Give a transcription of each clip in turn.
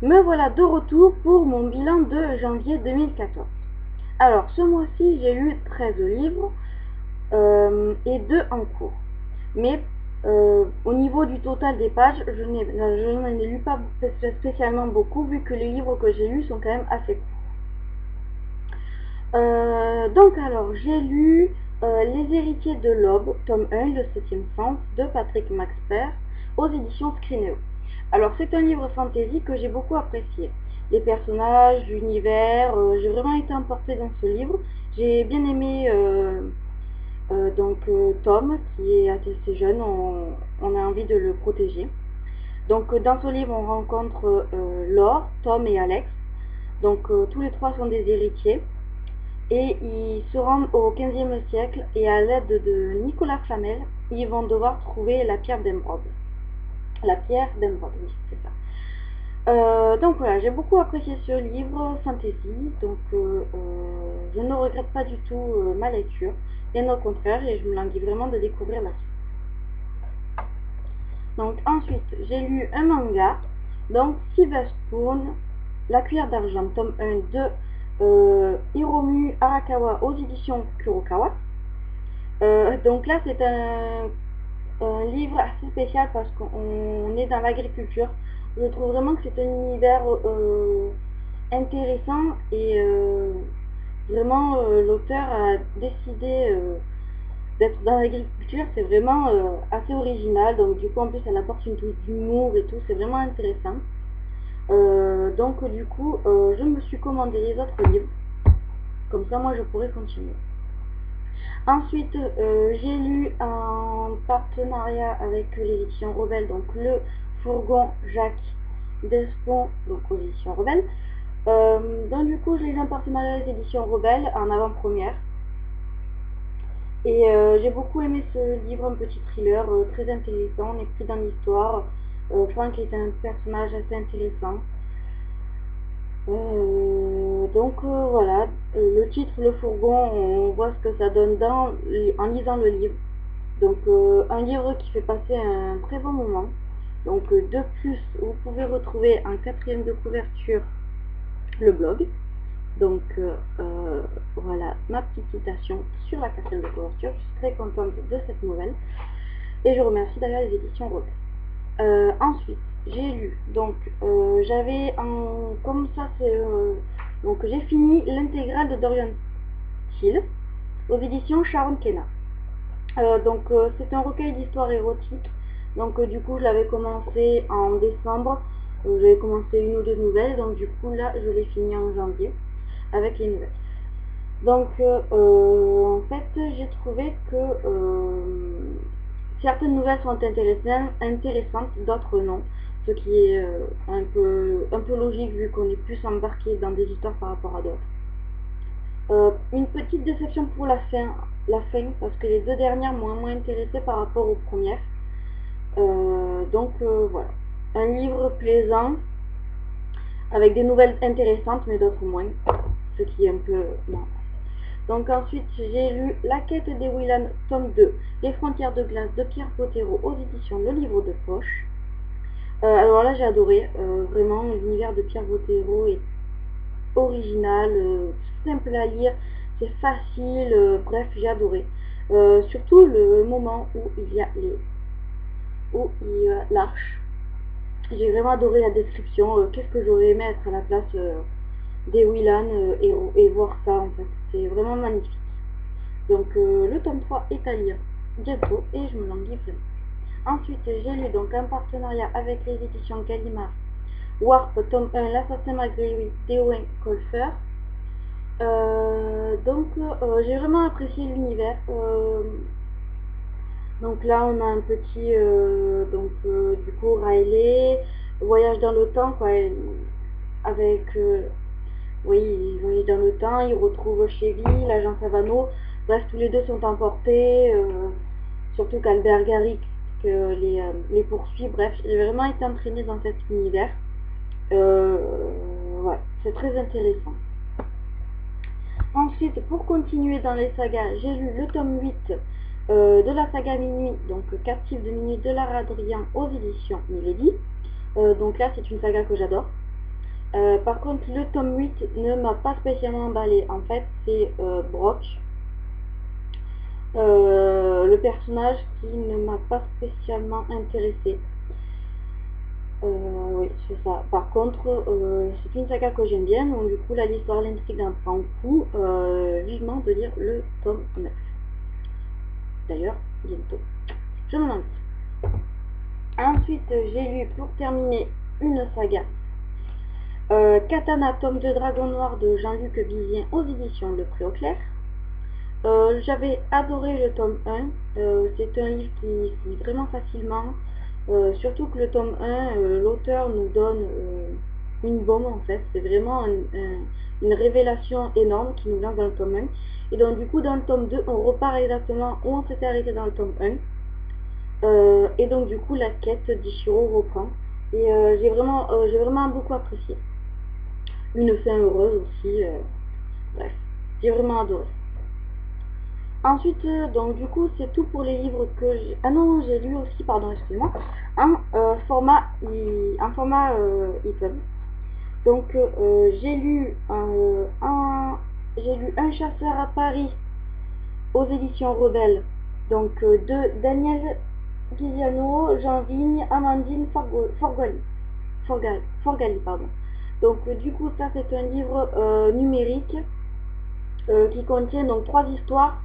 Me voilà de retour pour mon bilan de janvier 2014. Alors, ce mois-ci, j'ai lu 13 livres et 2 en cours. Mais au niveau du total des pages, je n'en ai lu pas spécialement beaucoup, vu que les livres que j'ai lus sont quand même assez courts. Donc alors, j'ai lu Les Héritiers de l'Aube, tome 1, Le 7e sens, de Patrick Maxpert, aux éditions Scrinéo. Alors, c'est un livre fantasy que j'ai beaucoup apprécié. Les personnages, l'univers, j'ai vraiment été emportée dans ce livre. J'ai bien aimé Tom, qui est assez jeune, on a envie de le protéger. Donc, dans ce livre, on rencontre Laure, Tom et Alex. Donc, tous les trois sont des héritiers. Et ils se rendent au XVe siècle et à l'aide de Nicolas Flamel, ils vont devoir trouver la pierre d'émeraude. La pierre d'émeraude, oui, c'est ça. Donc voilà, j'ai beaucoup apprécié ce livre fantasy, donc je ne regrette pas du tout ma lecture, bien au contraire, et je me languis vraiment de découvrir la suite. Donc ensuite, j'ai lu un manga, donc Silver Spoon, La cuillère d'argent, tome 1 de Hiromu Arakawa aux éditions Kurokawa. Donc là, c'est un livre assez spécial parce qu'on est dans l'agriculture. Je trouve vraiment que c'est un univers intéressant et vraiment l'auteur a décidé d'être dans l'agriculture. C'est vraiment assez original. Donc du coup, en plus, elle apporte une touche d'humour et tout. C'est vraiment intéressant. Donc du coup, je me suis commandé les autres livres. Comme ça, moi, je pourrais continuer. Ensuite, j'ai lu en partenariat avec l'édition Rebelle, donc Le Fourgon Jacques Despont, donc aux éditions Rebelle. Donc du coup, j'ai lu en partenariat avec l'édition Rebelle en avant-première. Et j'ai beaucoup aimé ce livre, un petit thriller très intéressant. On est pris dans l'histoire. Frank est un personnage assez intéressant. Voilà, le titre, Le Fourgon, on voit ce que ça donne en lisant le livre. Donc un livre qui fait passer un très bon moment. Donc de plus, vous pouvez retrouver en 4e de couverture le blog. Donc voilà ma petite citation sur la 4e de couverture. Je suis très contente de cette nouvelle. Et je remercie d'ailleurs les éditions Rebelle. Ensuite, j'ai lu, donc j'avais comme ça c'est donc j'ai fini l'intégrale de Dorian Thiel aux éditions Sharon Kenna. C'est un recueil d'histoires érotiques. Donc du coup je l'avais commencé en décembre. J'avais commencé une ou deux nouvelles. Donc du coup là je l'ai fini en janvier avec les nouvelles. Donc en fait j'ai trouvé que certaines nouvelles sont intéressantes, d'autres non. Ce qui est un peu logique vu qu'on est plus embarqué dans des histoires par rapport à d'autres. Une petite déception pour la fin, parce que les deux dernières m'ont moins intéressée par rapport aux premières. Voilà. Un livre plaisant, avec des nouvelles intéressantes, mais d'autres moins. Ce qui est un peu normal. Donc ensuite, j'ai lu La quête des Willan, tome 2, Les frontières de glace de Pierre Bottero aux éditions Le Livre de Poche. Alors là, j'ai adoré. Vraiment, l'univers de Pierre Bottero est original, simple à lire, c'est facile, bref, j'ai adoré. Surtout le moment où il y a l'arche. J'ai vraiment adoré la description. Qu'est-ce que j'aurais aimé être à la place des Willan et voir ça en fait. C'est vraiment magnifique. Donc le tome 3 est à lire bientôt et je me l'enguille vraiment. Ensuite, j'ai lu donc un partenariat avec les éditions Gallimard, Warp, tome 1, L'assassin malgré d'Eoin Colfer. J'ai vraiment apprécié l'univers. Donc là, on a un petit, du coup, Riley, voyage dans le temps, quoi, avec, oui, il voyage dans le temps, il retrouve Chevy, l'agent Savano. Bref, tous les deux sont emportés, surtout qu'Albert Garrick les poursuit. Bref, j'ai vraiment été entraînée dans cet univers. Ouais, c'est très intéressant. Ensuite, pour continuer dans les sagas, j'ai lu le tome 8 de la saga Minuit, donc Captive de Minuit de Lara Adrien aux éditions Milady. Donc là, c'est une saga que j'adore. Par contre, le tome 8 ne m'a pas spécialement emballé. En fait, c'est Brock, le personnage qui ne m'a pas spécialement intéressé. Oui, c'est ça. Par contre, c'est une saga que j'aime bien, donc du coup, là, l'histoire, l'intrigue d'un prend coup. Vivement de lire le tome 9. D'ailleurs, bientôt. Je m'en lance. Ensuite, j'ai lu, pour terminer, une saga. Katana, tome de Dragon Noir de Jean-Luc Vizien aux éditions Le Pré au Clair. J'avais adoré le tome 1. C'est un livre qui se lit vraiment facilement. Surtout que le tome 1, l'auteur nous donne une bombe en fait. C'est vraiment une révélation énorme qui nous lance dans le tome 1. Et donc du coup dans le tome 2, on repart exactement où on s'était arrêté dans le tome 1. Et donc du coup la quête d'Ichiro reprend. Et j'ai vraiment beaucoup apprécié. Une fin heureuse aussi. Bref, j'ai vraiment adoré. Ensuite, donc du coup, c'est tout pour les livres que j'ai... Ah non, j'ai lu aussi, pardon, excuse-moi, en format EPUB. Donc, j'ai lu Un chasseur à Paris aux éditions Rebelles. Donc, de Daniel Guiziano, Jean Vigne, Amandine Forgali, pardon. Donc, du coup, ça, c'est un livre numérique qui contient donc 3 histoires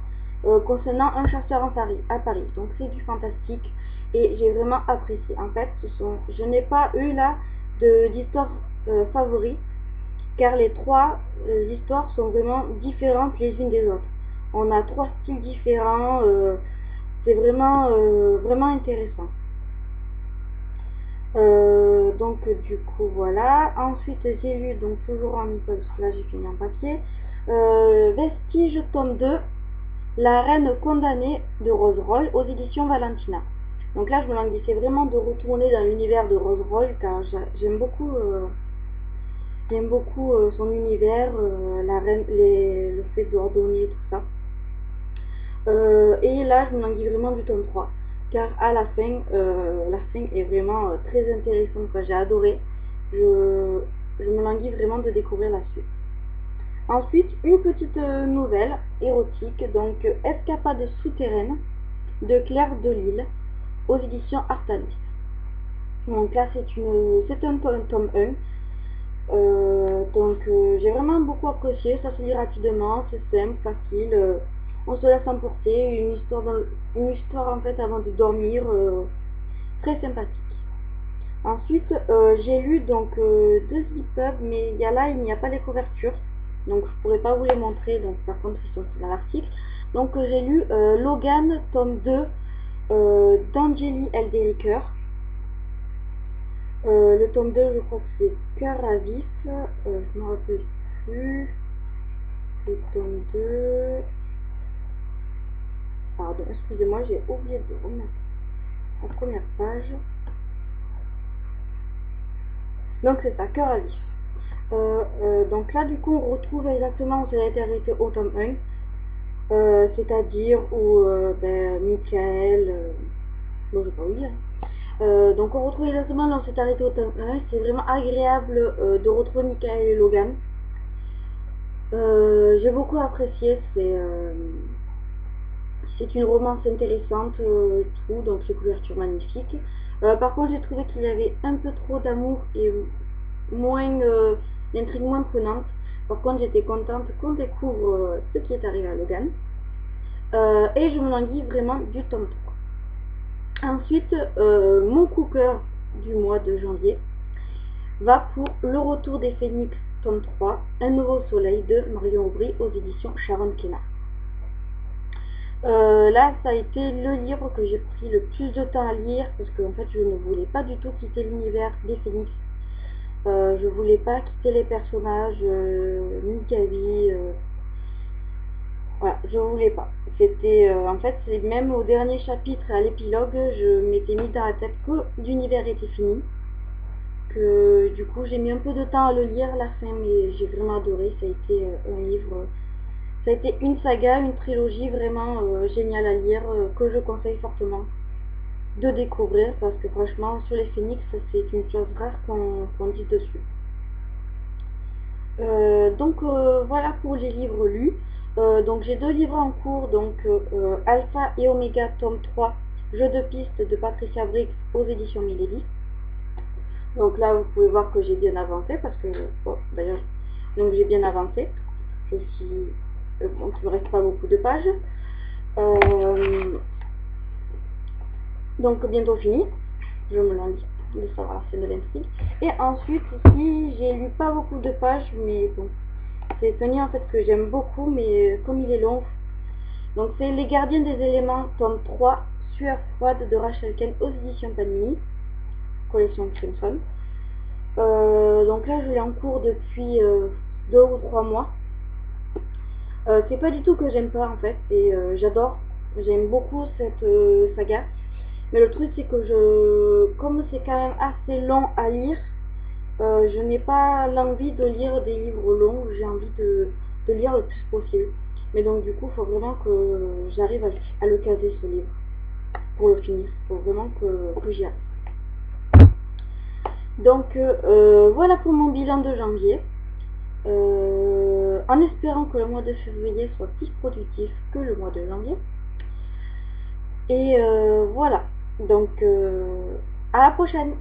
concernant un chasseur à Paris. Donc c'est du fantastique et j'ai vraiment apprécié. En fait, je n'ai pas eu là d'histoire favorite car les 3 histoires sont vraiment différentes les unes des autres. On a 3 styles différents, c'est vraiment intéressant. Donc du coup voilà. Ensuite j'ai lu donc toujours en e-pub, parce que là j'ai fini en papier. Vestige tome 2, La reine condamnée de Rose Roy aux éditions Valentina. Donc là je me languissais vraiment de retourner dans l'univers de Rose Roy car j'aime beaucoup son univers, la reine, le fait d'ordonner tout ça. Et là je me languis vraiment du tome 3 car à la fin est vraiment très intéressante. J'ai adoré. Je me languis vraiment de découvrir la suite. Ensuite, une petite nouvelle érotique, donc Escapade souterraine de Claire Delisle aux éditions Artalis. Donc là, c'est un tome 1. Donc j'ai vraiment beaucoup apprécié, ça se lit rapidement, c'est simple, facile, on se laisse emporter, une histoire en fait avant de dormir, très sympathique. Ensuite, j'ai lu donc 2 e-pubs, mais il n'y a pas les couvertures, donc je pourrais pas vous les montrer, donc par contre ils sont dans l'article. Donc j'ai lu Logan, tome 2, d'Angélie Eldericker. Le tome 2, je crois que c'est Cœur à vif, je ne me rappelle plus. Le tome 2... Pardon, excusez-moi, j'ai oublié de remettre la première page. Donc c'est ça, Cœur à vif. Donc là, du coup, on retrouve exactement où ça a été arrêté au tome 1. C'est-à-dire où Michael... bon, je vais pas vous dire. Donc on retrouve exactement là où c'est arrêté au tome 1. C'est vraiment agréable de retrouver Michael et Logan. J'ai beaucoup apprécié, c'est une romance intéressante, tout, donc les couvertures magnifiques. Par contre, j'ai trouvé qu'il y avait un peu trop d'amour et moins l'intrigue moins prenante. Par contre, j'étais contente qu'on découvre ce qui est arrivé à Logan. Et je me languis vraiment du tome 3. Ensuite, mon coup cœur du mois de janvier va pour Le Retour des Phénix, tome 3, Un nouveau soleil de Marion Aubry aux éditions Sharon Kena. Là, ça a été le livre que j'ai pris le plus de temps à lire parce que en fait, je ne voulais pas du tout quitter l'univers des Phénix. Je voulais pas quitter les personnages, ni Gavi. Voilà, je voulais pas. C'était en fait, c'est même au dernier chapitre, à l'épilogue, je m'étais mis dans la tête que l'univers était fini. Que du coup, j'ai mis un peu de temps à le lire à la fin, mais j'ai vraiment adoré. Ça a été un livre. Ça a été une saga, une trilogie vraiment géniale à lire, que je conseille fortement de découvrir, parce que franchement, sur les Phénix, c'est une chose rare qu'on dise dessus. Voilà pour les livres lus. Donc j'ai 2 livres en cours, donc Alpha et Oméga tome 3, Jeu de piste de Patricia Briggs aux éditions Milady. Donc là vous pouvez voir que j'ai bien avancé parce que d'ailleurs donc j'ai bien avancé. Je suis donc il ne me reste pas beaucoup de pages. Donc bientôt fini. Je me lance de savoir la fin de l'intrigue. Et ensuite ici j'ai lu pas beaucoup de pages, mais bon, c'est un livre en fait que j'aime beaucoup, mais comme il est long. Donc c'est Les Gardiens des éléments, tome 3, Sueur froide de Rachel Ken aux éditions Panini, collection Crimson. Donc là je l'ai en cours depuis 2 ou 3 mois. C'est pas du tout que j'aime pas en fait, et j'adore, j'aime beaucoup cette saga. Mais le truc c'est que comme c'est quand même assez long à lire, je n'ai pas l'envie de lire des livres longs, j'ai envie de lire le plus possible. Mais donc du coup, il faut vraiment que j'arrive à le caser ce livre pour le finir. Il faut vraiment que j'y arrive. Donc voilà pour mon bilan de janvier. En espérant que le mois de février soit plus productif que le mois de janvier. Et voilà. Donc à la prochaine.